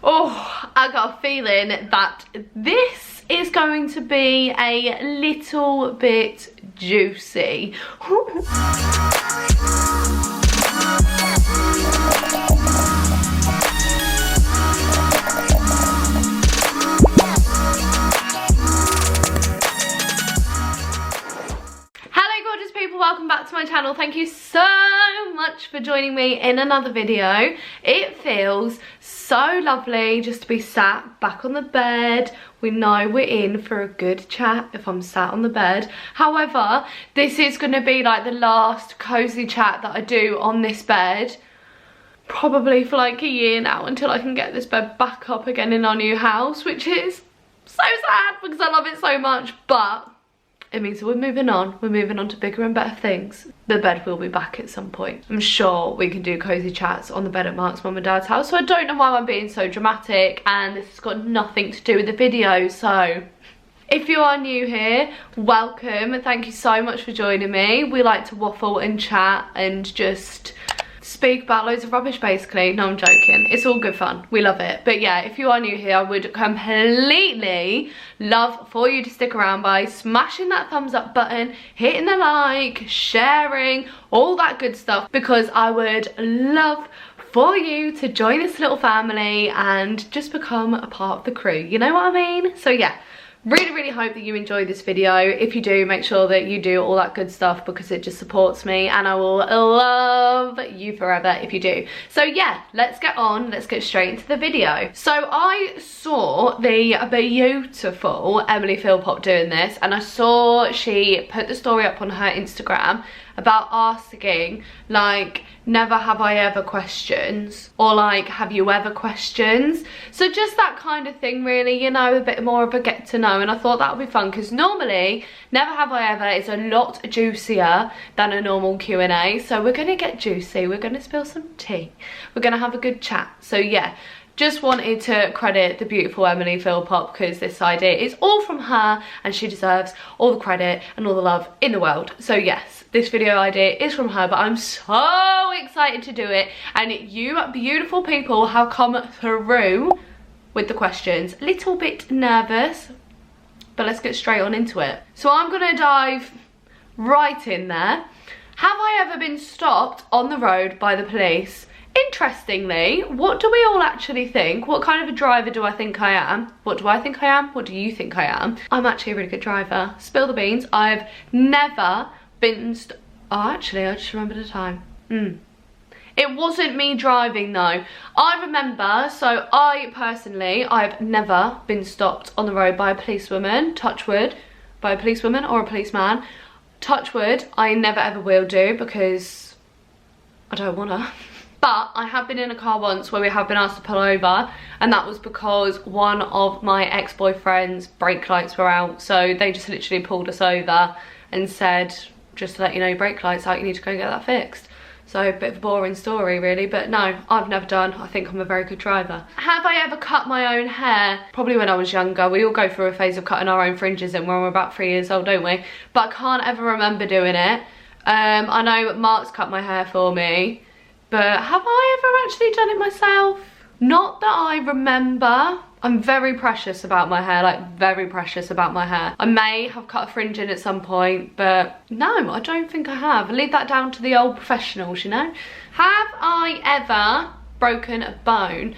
Oh, I got a feeling that this is going to be a little bit juicy. Welcome back to my channel. Thank you so much for joining me in another video. It feels so lovely just to be sat back on the bed. We know we're in for a good chat if I'm sat on the bed. However, this is going to be like the last cozy chat that I do on this bed, probably for like a year now, until I can get this bed back up again in our new house, which is so sad because I love it so much. But it means that we're moving on to bigger and better things. The bed will be back at some point. I'm sure we can do cozy chats on the bed at Mark's mum and dad's house, so I don't know why I'm being so dramatic, and this has got nothing to do with the video. So if you are new here, welcome. Thank you so much for joining me. We like to waffle and chat and just speak about loads of rubbish basically. No, I'm joking. It's all good fun. We love it. But yeah, if you are new here, I would completely love for you to stick around by smashing that thumbs up button, hitting the like, sharing, all that good stuff, because I would love for you to join this little family and just become a part of the crew. You know what I mean? So yeah. Really hope that you enjoyed this video. If you do, make sure that you do all that good stuff because it just supports me, and I will love you forever if you do. So yeah, let's get straight into the video. So I saw the beautiful Emily Philpott doing this, and I saw she put the story up on her Instagram about asking like never have I ever questions, or like have you ever questions. So just that kind of thing really, you know, a bit more of a get to know, and I thought that would be fun because normally never have I ever is a lot juicier than a normal Q&A. So we're gonna get juicy, we're gonna spill some tea, we're gonna have a good chat. So yeah, just wanted to credit the beautiful Emily Philpott because this idea is all from her and she deserves all the credit and all the love in the world. So yes, this video idea is from her, but I'm so excited to do it, and you beautiful people have come through with the questions. A little bit nervous, but let's get straight on into it. So I'm gonna dive right in there. Have I ever been stopped on the road by the police? Interestingly, what do we all actually think? What kind of a driver do I think I am? What do I think I am? What do you think I am? I'm actually a really good driver. Spill the beans. I've never been oh, actually, I just remembered a time. It wasn't me driving though. I remember, so I personally, I've never been stopped on the road by a policewoman, touch wood, by a policewoman or a policeman. Touch wood, I never ever will do because I don't wanna. But I have been in a car once where we have been asked to pull over, and that was because one of my ex-boyfriend's brake lights were out. So they just literally pulled us over and said, just to let you know, your brake light's out, you need to go get that fixed. So a bit of a boring story really, but no, I've never done. I think I'm a very good driver. Have I ever cut my own hair? Probably when I was younger. We all go through a phase of cutting our own fringes in when we're about 3 years old, don't we? But I can't ever remember doing it. I know Mark's cut my hair for me. But have I ever actually done it myself? Not that I remember. I'm very precious about my hair, like very precious about my hair. I may have cut a fringe in at some point, but no, I don't think I have. I leave that down to the old professionals, you know? Have I ever broken a bone?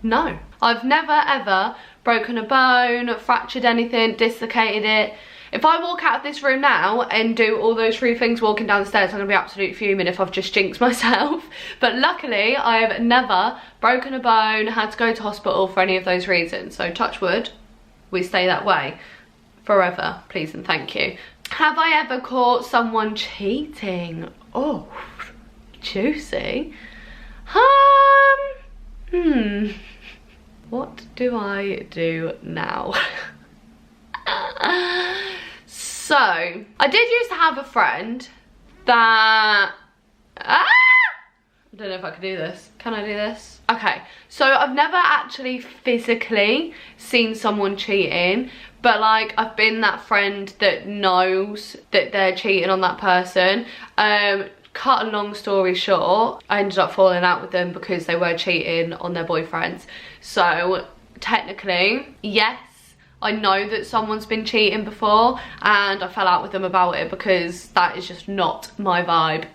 No. I've never ever broken a bone, fractured anything, dislocated it. If I walk out of this room now and do all those 3 things walking down the stairs, I'm going to be absolutely fuming if I've just jinxed myself. But luckily, I have never broken a bone, had to go to hospital for any of those reasons. So touch wood, we stay that way forever, please and thank you. Have I ever caught someone cheating? Oh, juicy. What do I do now? So, I did used to have a friend that... I don't know if I can do this. Can I do this? Okay, so I've never actually physically seen someone cheating, but like I've been that friend that knows that they're cheating on that person. cut a long story short, I ended up falling out with them because they were cheating on their boyfriends. So technically, yes, I know that someone's been cheating before, and I fell out with them about it because that is just not my vibe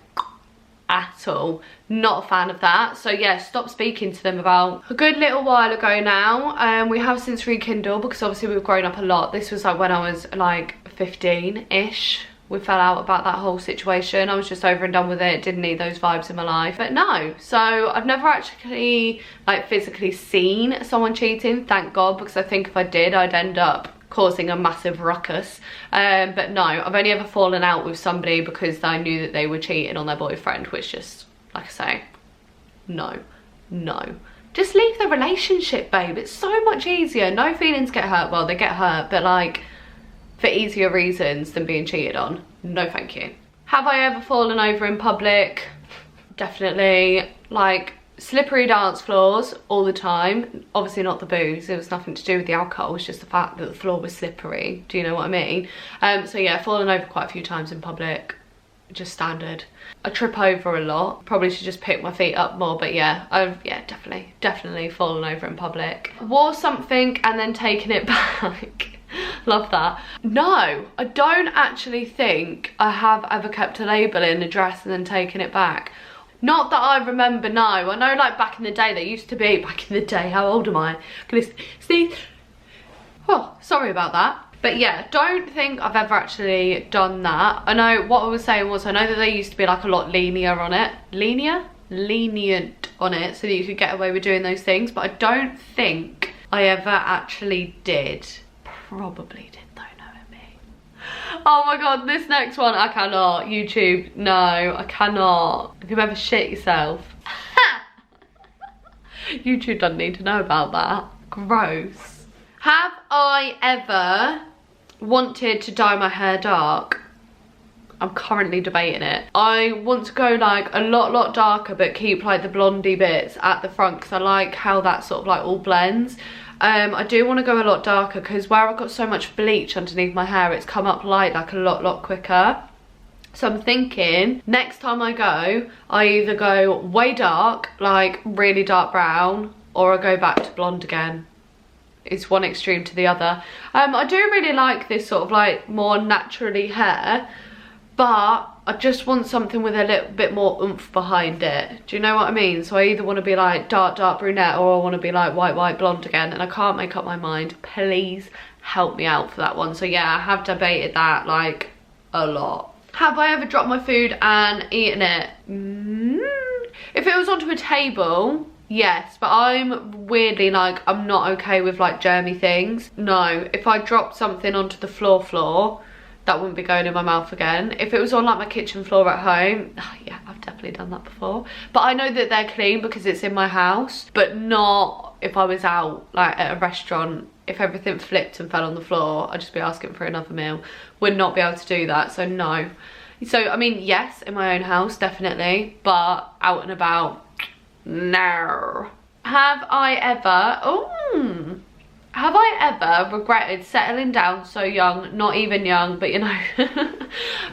at all. Not a fan of that. So yeah, stop speaking to them about a good little while ago now. We have since rekindled because obviously we've grown up a lot. This was like when I was like 15-ish. We fell out about that whole situation. I was just over and done with it. Didn't need those vibes in my life. But no, so I've never actually like physically seen someone cheating, thank God, because I think if I did, I'd end up causing a massive ruckus. But no, I've only ever fallen out with somebody because I knew that they were cheating on their boyfriend, which just, like I say, no. Just leave the relationship, babe. It's so much easier. No feelings get hurt. Well, they get hurt, but like for easier reasons than being cheated on. No thank you. Have I ever fallen over in public? Definitely. Like slippery dance floors all the time. Obviously not the booze. It was nothing to do with the alcohol. It was just the fact that the floor was slippery. Do you know what I mean? So yeah, fallen over quite a few times in public. Just standard. I trip over a lot. Probably should just pick my feet up more, but yeah, I've definitely fallen over in public. Wore something and then taken it back. Love that. No, I don't actually think I have ever kept a label in a dress and then taken it back. Not that I remember, no. I know like back in the day, there used to be, back in the day, how old am I? Gonna sneeze. Oh, sorry about that. But yeah, don't think I've ever actually done that. I know what I was saying was, I know that there used to be like a lot lenient on it. Lenient on it, so that you could get away with doing those things. But I don't think I ever actually did. Probably did though, knowing me. Oh my God, this next one, I cannot. YouTube, no, I cannot. Have you ever shit yourself? YouTube doesn't need to know about that. Gross. Have I ever wanted to dye my hair dark? I'm currently debating it. I want to go like a lot darker, but keep like the blondie bits at the front because I like how that sort of like all blends. I do want to go a lot darker because where I've got so much bleach underneath my hair, it's come up light like a lot quicker. So I'm thinking next time I go, I either go way dark, like really dark brown, or I go back to blonde again. It's one extreme to the other. I do really like this sort of like more naturally hair, but I just want something with a little bit more oomph behind it. Do you know what I mean? So I either want to be like dark brunette, or I want to be like white blonde again, and I can't make up my mind. Please help me out for that one. So yeah, I have debated that like a lot. Have I ever dropped my food and eaten it? If it was onto a table, yes, but I'm weirdly like, I'm not okay with like germy things. No, if I dropped something onto the floor, that wouldn't be going in my mouth again. If it was on like my kitchen floor at home, oh yeah, I've definitely done that before. But I know that they're clean because it's in my house, but not if I was out like at a restaurant. If everything flipped and fell on the floor, I'd just be asking for another meal. Would not be able to do that, so no. So, I mean, yes, in my own house, definitely, but out and about, no. Have I ever regretted settling down so young? Not even young, but you know.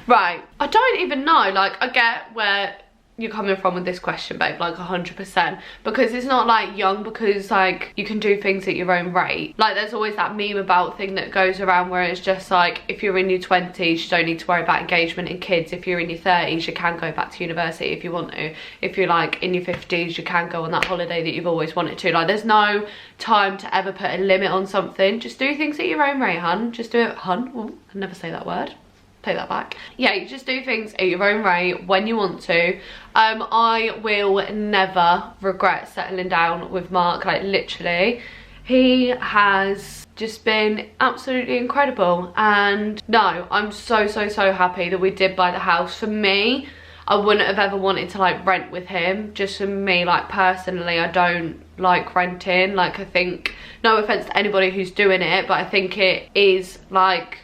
Right, I don't even know. Like, I get where you're coming from with this question, babe, like 100%, because it's not like young because like you can do things at your own rate. Like there's always that meme about thing that goes around where it's just like, if you're in your 20s you don't need to worry about engagement and kids. If you're in your 30s you can go back to university if you want to. If you're like in your 50s you can go on that holiday that you've always wanted to. Like there's no time to ever put a limit on something. Just do things at your own rate, hun. Just do it, hun. Ooh, I never say that word. Take that back. Yeah, you just do things at your own rate when you want to. I will never regret settling down with Mark. Like literally, he has just been absolutely incredible. And no, I'm so happy that we did buy the house. For me, I wouldn't have ever wanted to like rent with him. Just for me, like personally, I don't like renting. Like I think, no offense to anybody who's doing it, but I think it is like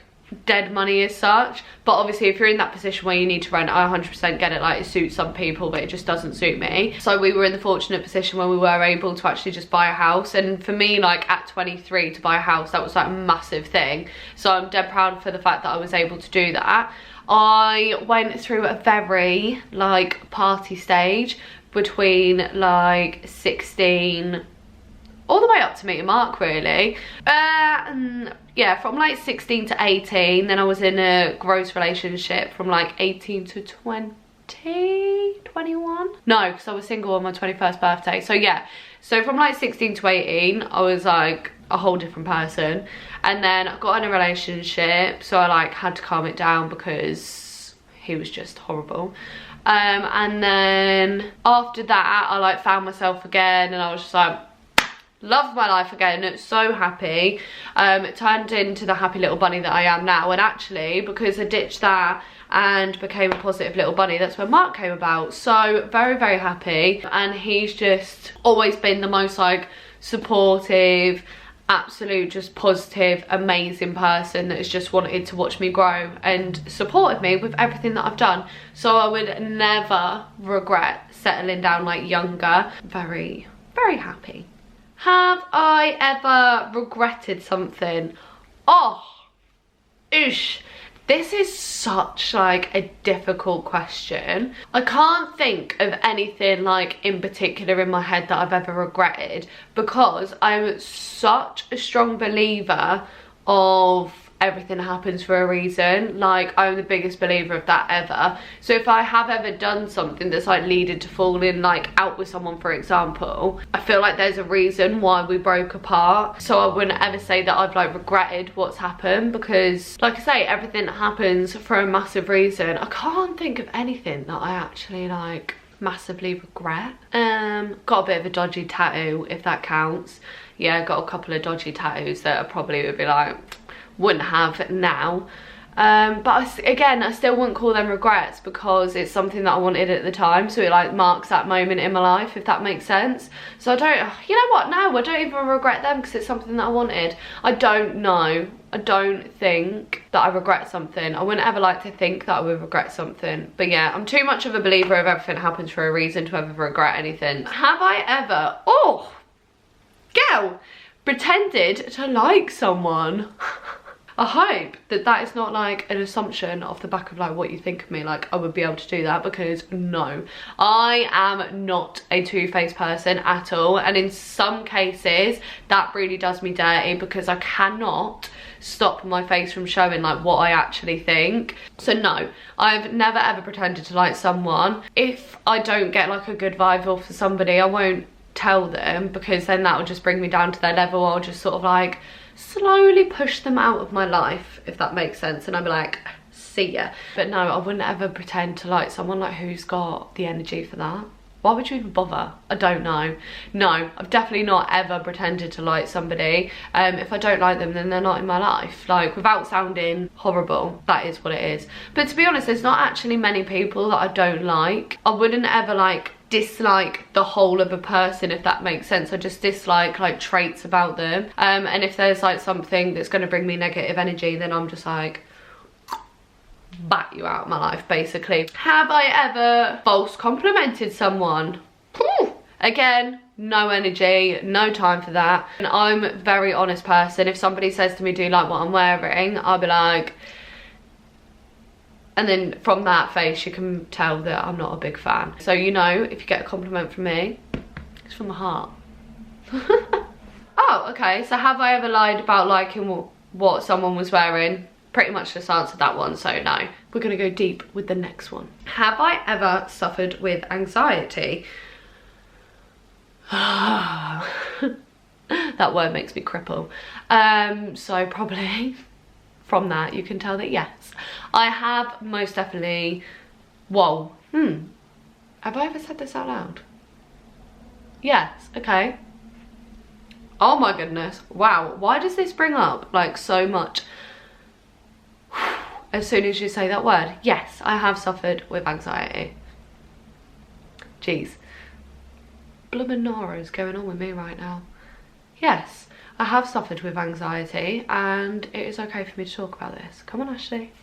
dead money as such, but obviously if you're in that position where you need to rent, I 100% get it. Like, it suits some people, but it just doesn't suit me. So we were in the fortunate position where we were able to actually just buy a house, and for me, like at 23, to buy a house, that was like a massive thing. So I'm dead proud for the fact that I was able to do that. I went through a very like party stage between like 16 all the way up to meeting Mark, really. Yeah, from like 16 to 18, then I was in a gross relationship from like 18 to 21. No, because I was single on my 21st birthday. So yeah, so from like 16 to 18, I was like a whole different person. And then I got in a relationship, so I like had to calm it down because he was just horrible. And then after that, I like found myself again, and I was just like, loved my life again, so happy. It turned into the happy little bunny that I am now. And actually, because I ditched that and became a positive little bunny, that's when Mark came about. So very, very happy. And he's just always been the most like supportive, absolute just positive, amazing person that has just wanted to watch me grow and supported me with everything that I've done. So I would never regret settling down like younger. Very, very happy. Have I ever regretted something? Oh, oosh. This is such like a difficult question. I can't think of anything like in particular in my head that I've ever regretted, because I'm such a strong believer of everything happens for a reason. Like, I'm the biggest believer of that ever. So if I have ever done something that's like leaded to falling like out with someone, for example, I feel like there's a reason why we broke apart. So I wouldn't ever say that I've like regretted what's happened, because like I say, everything happens for a massive reason. I can't think of anything that I actually like massively regret. Got a bit of a dodgy tattoo, if that counts. Yeah, got a couple of dodgy tattoos that I probably would be like, wouldn't have now. But again, I still wouldn't call them regrets, because it's something that I wanted at the time, so it like marks that moment in my life, if that makes sense. So I don't, you know what, no, I don't even regret them, because it's something that I wanted. I don't know, I don't think that I regret something. I wouldn't ever like to think that I would regret something. But yeah, I'm too much of a believer of everything happens for a reason to ever regret anything. Have I ever, oh, girl, pretended to like someone? I hope that that is not like an assumption off the back of like what you think of me, like I would be able to do that, because no, I am not a two-faced person at all. And in some cases that really does me dirty, because I cannot stop my face from showing like what I actually think. So no, I've never ever pretended to like someone. If I don't get like a good vibe off for somebody, I won't tell them, because then that will just bring me down to their level. I'll just sort of like slowly push them out of my life, if that makes sense, and I'll be like, see ya. But no, I wouldn't ever pretend to like someone. Like, who's got the energy for that? Why would you even bother? I don't know. No, I've definitely not ever pretended to like somebody. If I don't like them, then they're not in my life. Like, without sounding horrible, that is what it is. But to be honest, there's not actually many people that I don't like. I wouldn't ever like dislike the whole of a person, if that makes sense. I just dislike like traits about them, and if there's like something that's going to bring me negative energy, then I'm just like, bat you out of my life, basically. Have I ever false complimented someone? Again, no energy, no time for that. And I'm a very honest person. If somebody says to me, do you like what I'm wearing, I'll be like, and then from that face you can tell that I'm not a big fan. So, you know, if you get a compliment from me, it's from the heart. Oh, okay, so have I ever lied about liking what someone was wearing? Pretty much just answered that one, so no. We're gonna go deep with the next one. Have I ever suffered with anxiety? That word makes me cripple. So probably from that you can tell that yes, I have most definitely. Whoa, have I ever said this out loud? Yes, okay. Oh my goodness, wow, why does this bring up like so much as soon as you say that word? Yes, I have suffered with anxiety. Jeez, bloomin' Nora's going on with me right now. Yes, I have suffered with anxiety and it is okay for me to talk about this. Come on, Ashley.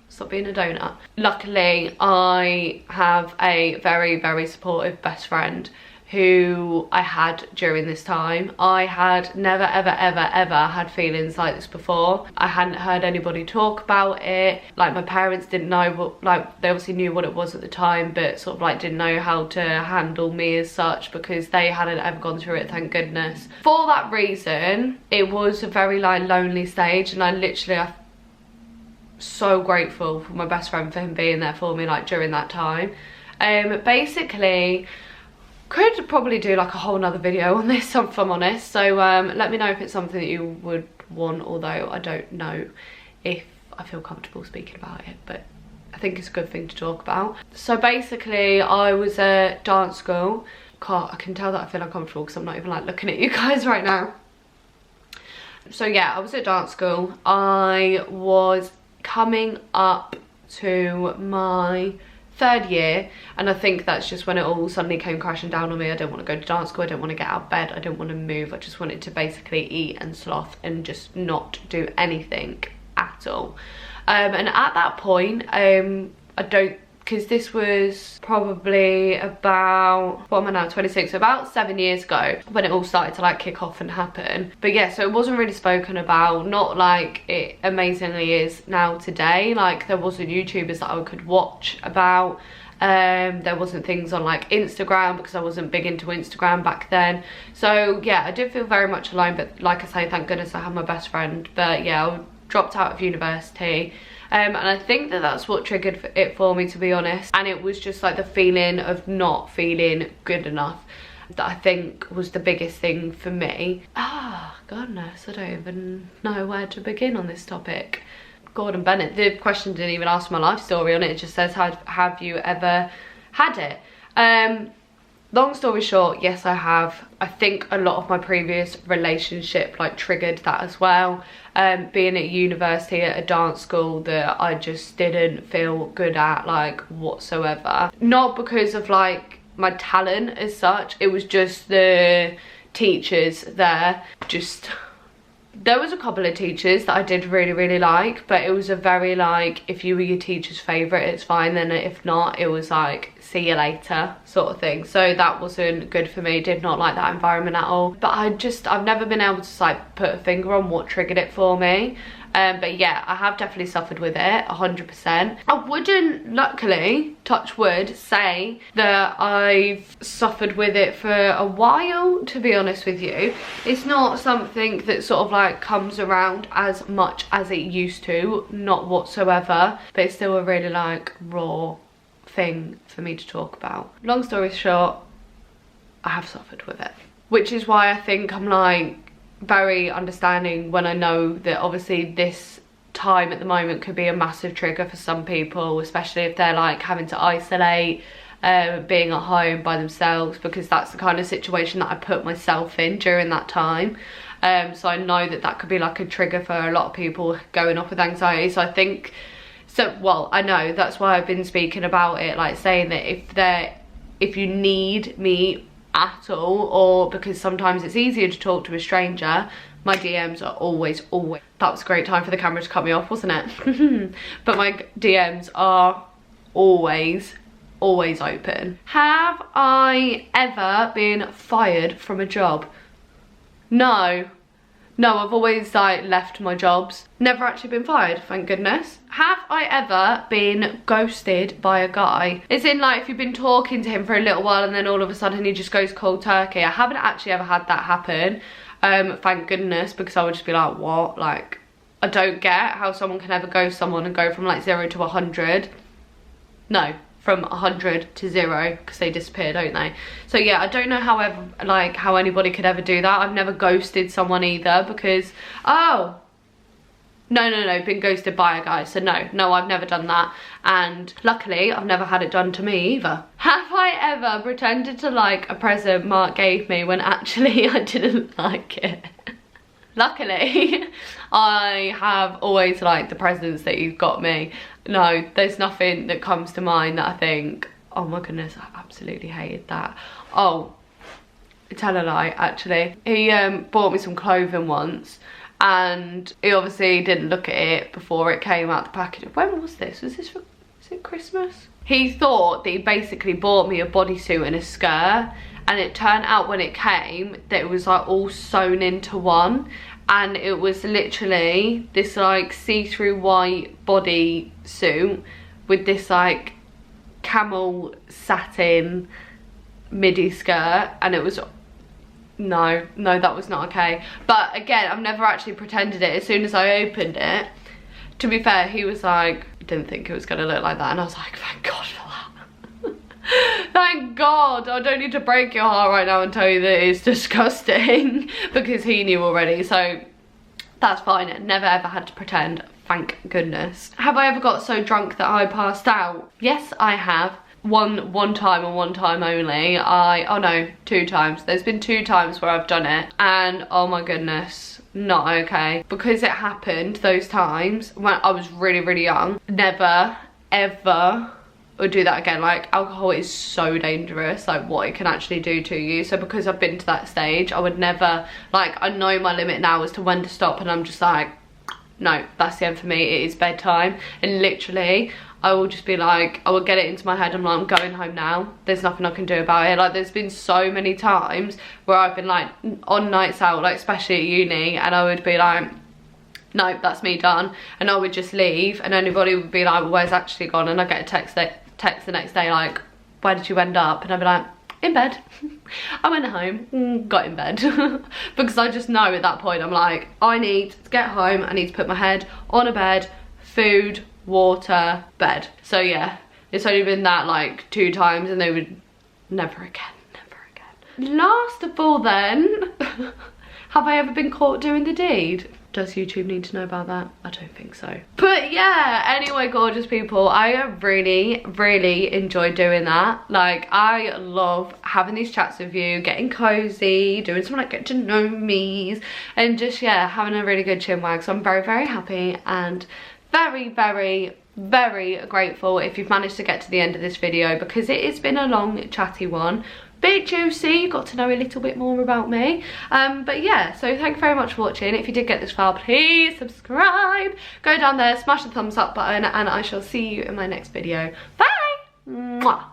Stop being a donut. Luckily, I have a very, very supportive best friend who I had during this time. I had never, ever, ever, ever had feelings like this before. I hadn't heard anybody talk about it. Like, my parents didn't know what, like, they obviously knew what it was at the time, but sort of like didn't know how to handle me as such because they hadn't ever gone through it, thank goodness. For that reason, it was a very like lonely stage, and I'm so grateful for my best friend for him being there for me like during that time. Basically, could probably do like a whole nother video on this if I'm honest, so let me know if it's something that you would want, although I don't know if I feel comfortable speaking about it, but I think it's a good thing to talk about. So basically, I was at dance school. God, I can tell that I feel uncomfortable because I'm not even like looking at you guys right now. So yeah, I was at dance school. I was coming up to my 3rd year, and I think that's just when it all suddenly came crashing down on me. I didn't want to go to dance school, I didn't want to get out of bed, I didn't want to move, I just wanted to basically eat and sloth and just not do anything at all. And at that point, because this was probably about, what am I now, 26, so about 7 years ago when it all started to like kick off and happen. But yeah, so it wasn't really spoken about, not like it amazingly is now today. Like, there wasn't YouTubers that I could watch about. There wasn't things on like Instagram because I wasn't big into Instagram back then. So yeah, I did feel very much alone, but like I say, thank goodness I had my best friend. But yeah, I dropped out of university. And I think that that's what triggered it for me, to be honest. And it was just like the feeling of not feeling good enough that I think was the biggest thing for me. Goodness, I don't even know where to begin on this topic. Gordon Bennett, the question didn't even ask my life story on it. It just says, have you ever had it? Long story short, yes, I have. I think a lot of my previous relationship like triggered that as well. Being at university at a dance school that I just didn't feel good at like whatsoever. Not because of like my talent as such, it was just the teachers there. There was a couple of teachers that I did really, really like, but it was a very like, if you were your teacher's favourite, it's fine, then if not, it was like, see you later sort of thing. So that wasn't good for me, did not like that environment at all. But I've never been able to like put a finger on what triggered it for me. But yeah, I have definitely suffered with it, 100%. I wouldn't, luckily, touch wood, say that I've suffered with it for a while, to be honest with you. It's not something that sort of like comes around as much as it used to, not whatsoever, but it's still a really like raw thing for me to talk about. Long story short, I have suffered with it, which is why I think I'm like very understanding when I know that obviously this time at the moment could be a massive trigger for some people, especially if they're like having to isolate, being at home by themselves, because that's the kind of situation that I put myself in during that time. So I know that that could be like a trigger for a lot of people going off with anxiety. So I think, well, I know that's why I've been speaking about it, like saying that if you need me at all, or because sometimes it's easier to talk to a stranger, my DMs are always, that was a great time for the camera to cut me off, wasn't it? But my DMs are always open. Have I ever been fired from a job? No, I've always like left my jobs. Never actually been fired, thank goodness. Have I ever been ghosted by a guy? As in like if you've been talking to him for a little while and then all of a sudden he just goes cold turkey. I haven't actually ever had that happen, thank goodness, because I would just be like, what? Like, I don't get how someone can ever ghost someone and go from like 0 to 100. No, from 100 to 0, because they disappear, don't they? So yeah, I don't know how anybody could ever do that. I've never ghosted someone either, because no, been ghosted by a guy. So no, I've never done that, and luckily I've never had it done to me either. Have I ever pretended to like a present Mark gave me when actually I didn't like it? Luckily, I have always liked the presents that he's got me. No, there's nothing that comes to mind that I think, oh my goodness, I absolutely hated that. Oh, tell a lie, actually. He bought me some clothing once, and he obviously didn't look at it before it came out the package. When was this? Was it Christmas? He thought that he basically bought me a bodysuit and a skirt, and it turned out when it came that it was like all sewn into one, and it was literally this like see-through white bodysuit with this like camel satin midi skirt, and it was no, that was not okay. But again, I've never actually pretended it. As soon as I opened it, to be fair, he was like, didn't think it was gonna look like that, and I was like, thank God for that. Thank God. I don't need to break your heart right now and tell you that it's disgusting, because he knew already, so that's fine. I never ever had to pretend, thank goodness. Have I ever got so drunk that I passed out? Yes, I have. One time and one time only. Oh no, 2 times. There's been 2 times where I've done it, and oh my goodness, not okay. Because it happened those times when I was really young. Never ever would do that again. Like, alcohol is so dangerous, like what it can actually do to you. So because I've been to that stage, I would never, like, I know my limit now as to when to stop, and I'm just like, no, that's the end for me. It is bedtime. And literally I will just be like, I will get it into my head, I'm like, I'm going home now, there's nothing I can do about it. Like, there's been so many times where I've been like on nights out, like especially at uni, and I would be like, no, that's me done, and I would just leave, and anybody would be like, well, where's Ashley gone? And I get a text the next day like, where did you end up? And I'd be like, in bed. I went home, got in bed. Because I just know at that point, I'm like, I need to get home, I need to put my head on a bed, food, water, bed. So yeah, it's only been that like 2 times, and they would never again. Last of all then, have I ever been caught doing the deed? Does YouTube need to know about that? I don't think so. But yeah, anyway, gorgeous people, I really enjoy doing that. Like, I love having these chats with you, getting cozy, doing some like get to know me's, and just, yeah, having a really good chin wag. So I'm very happy, and very grateful if you've managed to get to the end of this video, because it has been a long chatty one, bit juicy, got to know a little bit more about me. But yeah, so thank you very much for watching. If you did get this far, please subscribe, go down there, smash the thumbs up button, and I shall see you in my next video. Bye. Mwah.